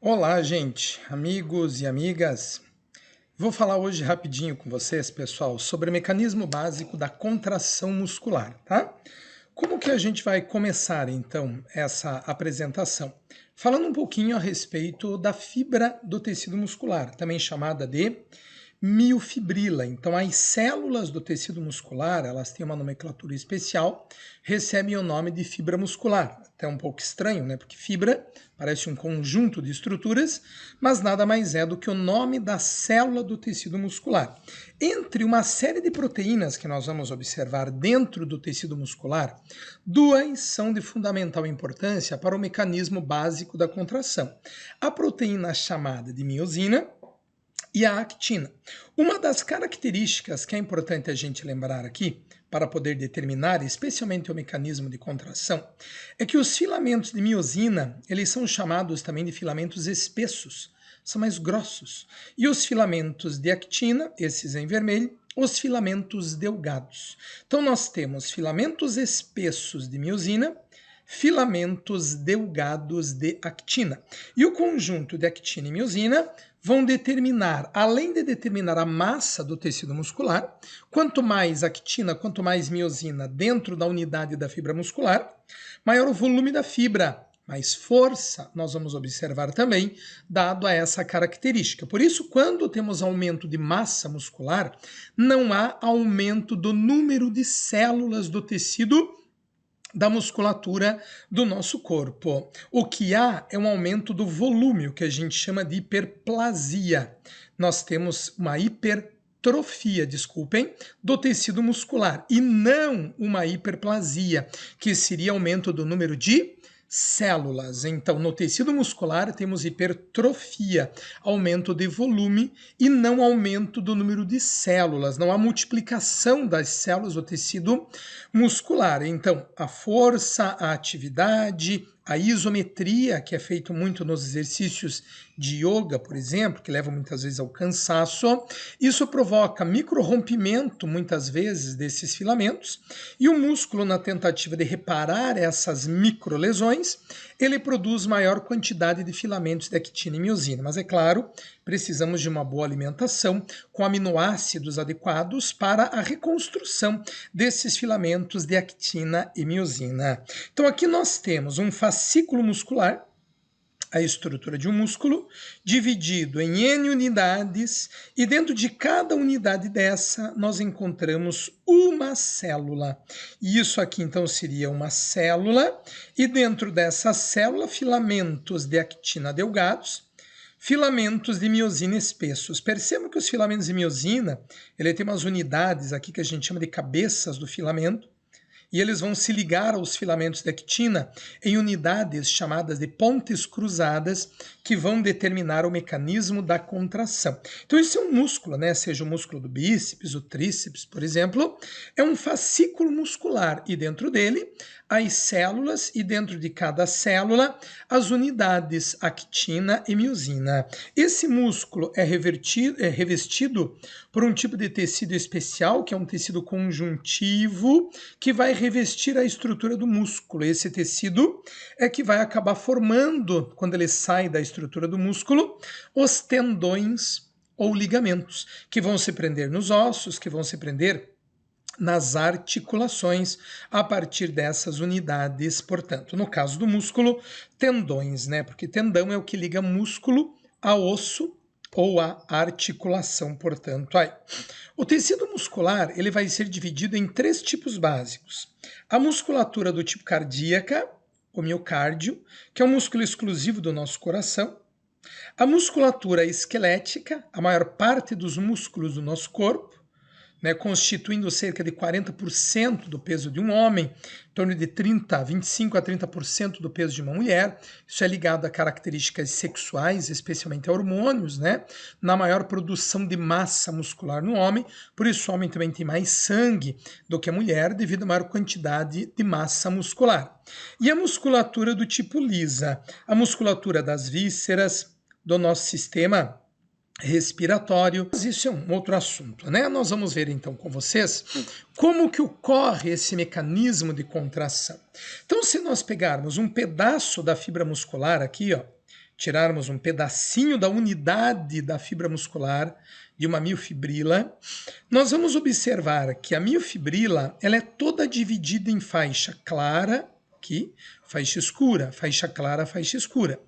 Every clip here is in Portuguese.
Olá, gente, amigos e amigas. Vou falar hoje rapidinho com vocês, pessoal, sobre o mecanismo básico da contração muscular, tá? Como que a gente vai começar, então, essa apresentação? Falando um pouquinho a respeito da fibra do tecido muscular, também chamada de miofibrila. Então, as células do tecido muscular, elas têm uma nomenclatura especial, recebem o nome de fibra muscular. Até um pouco estranho, né? Porque fibra parece um conjunto de estruturas, mas nada mais é do que o nome da célula do tecido muscular. Entre uma série de proteínas que nós vamos observar dentro do tecido muscular, duas são de fundamental importância para o mecanismo básico da contração. A proteína chamada de miosina e a actina. Uma das características que é importante a gente lembrar aqui, para poder determinar especialmente o mecanismo de contração, é que os filamentos de miosina, eles são chamados também de filamentos espessos, são mais grossos. E os filamentos de actina, esses em vermelho, os filamentos delgados. Então nós temos filamentos espessos de miosina, filamentos delgados de actina. E o conjunto de actina e miosina vão determinar, além de determinar a massa do tecido muscular, quanto mais actina, quanto mais miosina dentro da unidade da fibra muscular, maior o volume da fibra, mais força nós vamos observar também, dado a essa característica. Por isso, quando temos aumento de massa muscular, não há aumento do número de células do tecido da musculatura do nosso corpo. O que há é um aumento do volume, o que a gente chama de hiperplasia. Nós temos uma hipertrofia, do tecido muscular e não uma hiperplasia, que seria aumento do número de células. Então, no tecido muscular temos hipertrofia, aumento de volume e não aumento do número de células, não há multiplicação das células do tecido muscular. Então, a força, a atividade, a isometria, que é feito muito nos exercícios de yoga, por exemplo, que levam muitas vezes ao cansaço, isso provoca microrompimento, muitas vezes, desses filamentos, e o músculo, na tentativa de reparar essas microlesões, ele produz maior quantidade de filamentos de actina e miosina. Mas, é claro, precisamos de uma boa alimentação com aminoácidos adequados para a reconstrução desses filamentos de actina e miosina. Então, aqui nós temos um fascículo muscular, a estrutura de um músculo, dividido em N unidades, e dentro de cada unidade dessa nós encontramos uma célula. E isso aqui então seria uma célula, e dentro dessa célula, filamentos de actina delgados, filamentos de miosina espessos. Percebam que os filamentos de miosina, ele tem umas unidades aqui que a gente chama de cabeças do filamento, e eles vão se ligar aos filamentos de actina em unidades chamadas de pontes cruzadas, que vão determinar o mecanismo da contração. Então isso é um músculo, né? Seja o músculo do bíceps, o tríceps, por exemplo, é um fascículo muscular, e dentro dele as células, e dentro de cada célula as unidades actina e miosina. Esse músculo é revestido por um tipo de tecido especial, que é um tecido conjuntivo, que vai revestir a estrutura do músculo. Esse tecido é que vai acabar formando, quando ele sai da estrutura do músculo, os tendões ou ligamentos, que vão se prender nos ossos, que vão se prender nas articulações a partir dessas unidades. Portanto, no caso do músculo, tendões, né? Porque tendão é o que liga músculo a osso ou a articulação, portanto. Aí. O tecido muscular, ele vai ser dividido em três tipos básicos. A musculatura do tipo cardíaca, o miocárdio, que é um músculo exclusivo do nosso coração. A musculatura esquelética, a maior parte dos músculos do nosso corpo, né, constituindo cerca de 40% do peso de um homem, em torno de 25 a 30% do peso de uma mulher. Isso é ligado a características sexuais, especialmente a hormônios, né, na maior produção de massa muscular no homem. Por isso o homem também tem mais sangue do que a mulher, devido à maior quantidade de massa muscular. E a musculatura do tipo lisa, a musculatura das vísceras, do nosso sistema respiratório. Mas isso é um outro assunto, né? Nós vamos ver então com vocês como que ocorre esse mecanismo de contração. Então, se nós pegarmos um pedaço da fibra muscular aqui, ó, tirarmos um pedacinho da unidade da fibra muscular de uma miofibrila, nós vamos observar que a miofibrila ela é toda dividida em faixa clara, aqui, faixa escura, faixa clara, faixa escura.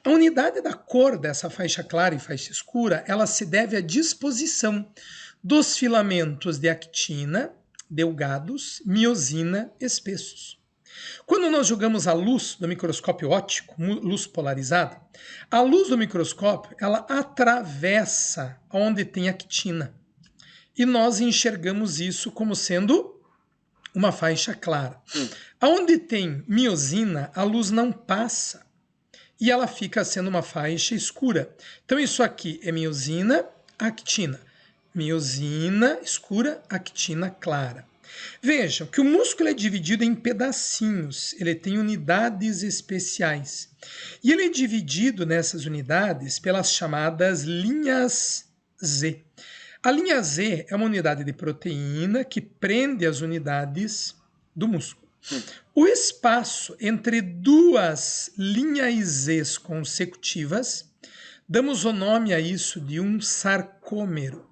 A unidade da cor dessa faixa clara e faixa escura, ela se deve à disposição dos filamentos de actina, delgados, miosina, espessos. Quando nós jogamos a luz do microscópio óptico, luz polarizada, a luz do microscópio, ela atravessa onde tem actina. E nós enxergamos isso como sendo uma faixa clara. Aonde tem miosina, a luz não passa e ela fica sendo uma faixa escura. Então isso aqui é miosina, actina. Miosina escura, actina clara. Vejam que o músculo é dividido em pedacinhos, ele tem unidades especiais. E ele é dividido nessas unidades pelas chamadas linhas Z. A linha Z é uma unidade de proteína que prende as unidades do músculo. O espaço entre duas linhas Z consecutivas, damos o nome a isso de um sarcômero.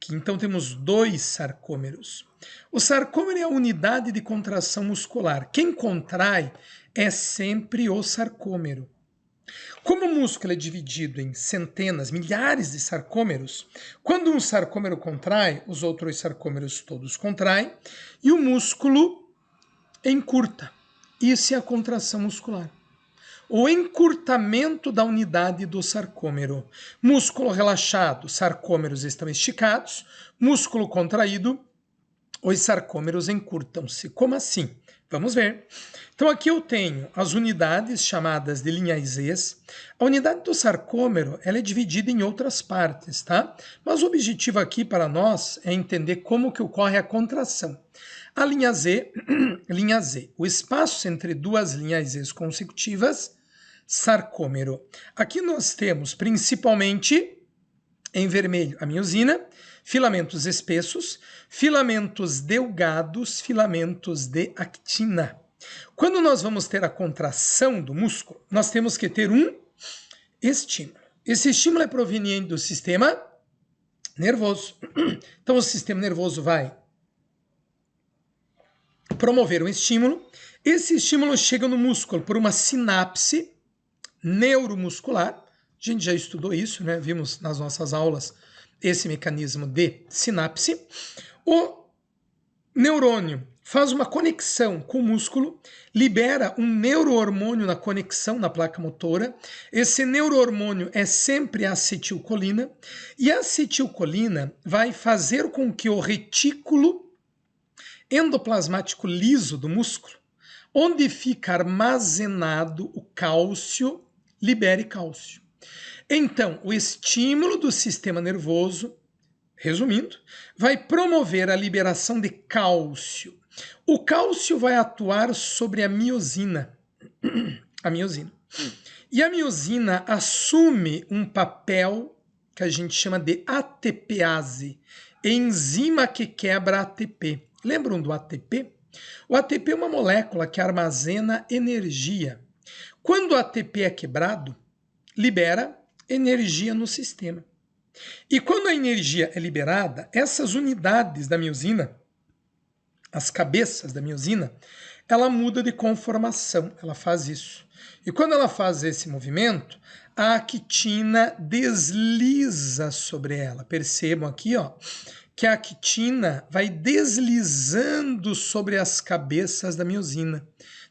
Então temos 2 sarcômeros. O sarcômero é a unidade de contração muscular. Quem contrai é sempre o sarcômero. Como o músculo é dividido em centenas, milhares de sarcômeros, quando um sarcômero contrai, os outros sarcômeros todos contraem e o músculo encurta. Isso é a contração muscular. O encurtamento da unidade do sarcômero. Músculo relaxado, sarcômeros estão esticados. Músculo contraído, os sarcômeros encurtam-se. Como assim? Vamos ver. Então aqui eu tenho as unidades chamadas de linhas Z. A unidade do sarcômero ela é dividida em outras partes, tá? Mas o objetivo aqui para nós é entender como que ocorre a contração. A linha Z, linha Z, o espaço entre duas linhas Z consecutivas, sarcômero. Aqui nós temos principalmente em vermelho a miosina, filamentos espessos, filamentos delgados, filamentos de actina. Quando nós vamos ter a contração do músculo, nós temos que ter um estímulo. Esse estímulo é proveniente do sistema nervoso. Então o sistema nervoso vai promover um estímulo. Esse estímulo chega no músculo por uma sinapse neuromuscular. A gente já estudou isso, né? Vimos nas nossas aulas esse mecanismo de sinapse. O neurônio faz uma conexão com o músculo, libera um neurohormônio na conexão na placa motora. Esse neurohormônio é sempre a acetilcolina, e a acetilcolina vai fazer com que o retículo endoplasmático liso do músculo, onde fica armazenado o cálcio, libere cálcio. Então, o estímulo do sistema nervoso, resumindo, vai promover a liberação de cálcio. O cálcio vai atuar sobre a miosina. E a miosina assume um papel que a gente chama de ATPase, enzima que quebra ATP. Lembram do ATP? O ATP é uma molécula que armazena energia. Quando o ATP é quebrado, libera energia no sistema. E quando a energia é liberada, essas unidades da miosina, as cabeças da miosina, ela muda de conformação, ela faz isso. E quando ela faz esse movimento, a actina desliza sobre ela. Percebam aqui, ó, que a actina vai deslizando sobre as cabeças da miosina,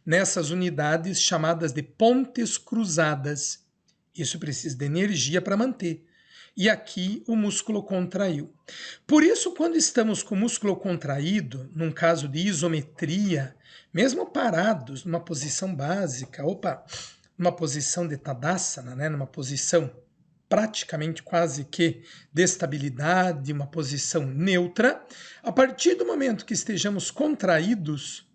nessas unidades chamadas de pontes cruzadas. Isso precisa de energia para manter. E aqui o músculo contraiu. Por isso, quando estamos com o músculo contraído, num caso de isometria, mesmo parados numa posição básica, numa posição de Tadasana, né, numa posição praticamente quase que de estabilidade, uma posição neutra, a partir do momento que estejamos contraídos,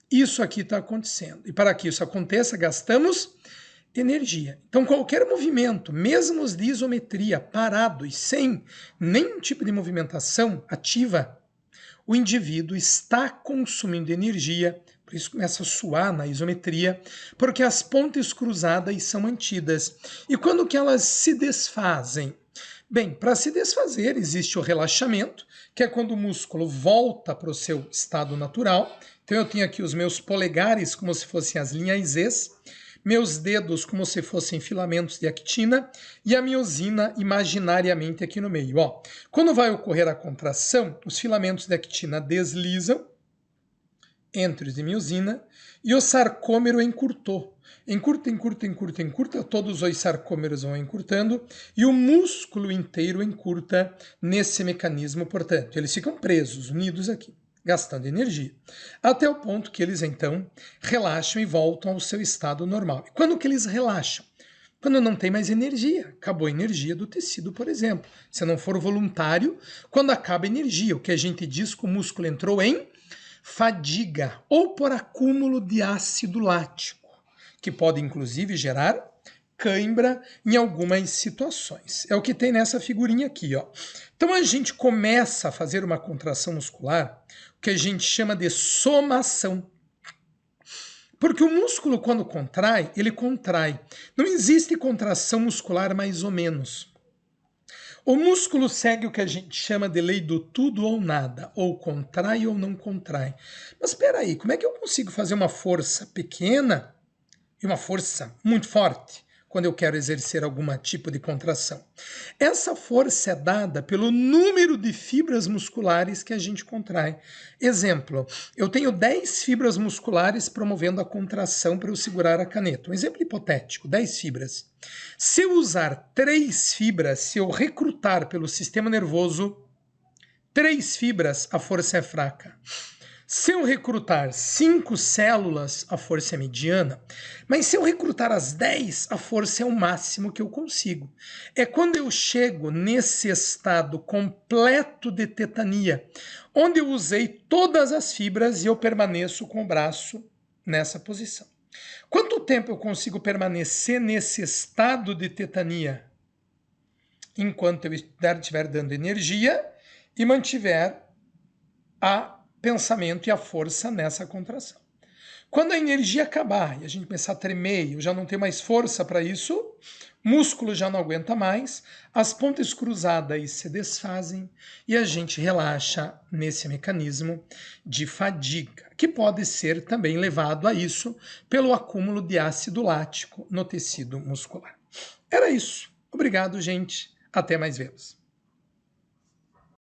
isso aqui está acontecendo. E para que isso aconteça, gastamos energia. Então, qualquer movimento, mesmo os de isometria, parados, sem nenhum tipo de movimentação ativa, o indivíduo está consumindo energia, Por isso começa a suar na isometria, porque as pontes cruzadas são mantidas. E quando que elas se desfazem? Bem, para se desfazer existe o relaxamento, que é quando o músculo volta para o seu estado natural. Então eu tenho aqui os meus polegares como se fossem as linhas Zs, meus dedos como se fossem filamentos de actina e a miosina imaginariamente aqui no meio. Ó, quando vai ocorrer a contração, os filamentos de actina deslizam entre os de miosina e o sarcômero encurtou. Encurta, todos os sarcômeros vão encurtando e o músculo inteiro encurta nesse mecanismo, portanto. Eles ficam presos, unidos aqui, gastando energia, até o ponto que eles então relaxam e voltam ao seu estado normal. E quando que eles relaxam? Quando não tem mais energia, acabou a energia do tecido, por exemplo. Se não for voluntário, quando acaba a energia, o que a gente diz que o músculo entrou em fadiga ou por acúmulo de ácido lático, que pode inclusive gerar cãibra em algumas situações. É o que tem nessa figurinha aqui, ó. Então a gente começa a fazer uma contração muscular, o que a gente chama de somação. Porque o músculo, quando contrai, ele contrai. Não existe contração muscular mais ou menos. O músculo segue o que a gente chama de lei do tudo ou nada, ou contrai ou não contrai. Mas espera aí, como é que eu consigo fazer uma força pequena e uma força muito forte quando eu quero exercer algum tipo de contração? Essa força é dada pelo número de fibras musculares que a gente contrai. Exemplo, eu tenho 10 fibras musculares promovendo a contração para eu segurar a caneta. Um exemplo hipotético, 10 fibras. Se eu usar 3 fibras, se eu recrutar pelo sistema nervoso 3 fibras, a força é fraca. Se eu recrutar 5 células, a força é mediana, mas se eu recrutar as 10, a força é o máximo que eu consigo. É quando eu chego nesse estado completo de tetania, onde eu usei todas as fibras e eu permaneço com o braço nessa posição. Quanto tempo eu consigo permanecer nesse estado de tetania? Enquanto eu estiver dando energia e mantiver a pensamento e a força nessa contração. Quando a energia acabar e a gente começar a tremer, eu já não tenho mais força para isso, músculo já não aguenta mais, as pontes cruzadas se desfazem e a gente relaxa nesse mecanismo de fadiga, que pode ser também levado a isso pelo acúmulo de ácido lático no tecido muscular. Era isso. Obrigado, gente. Até mais vemos.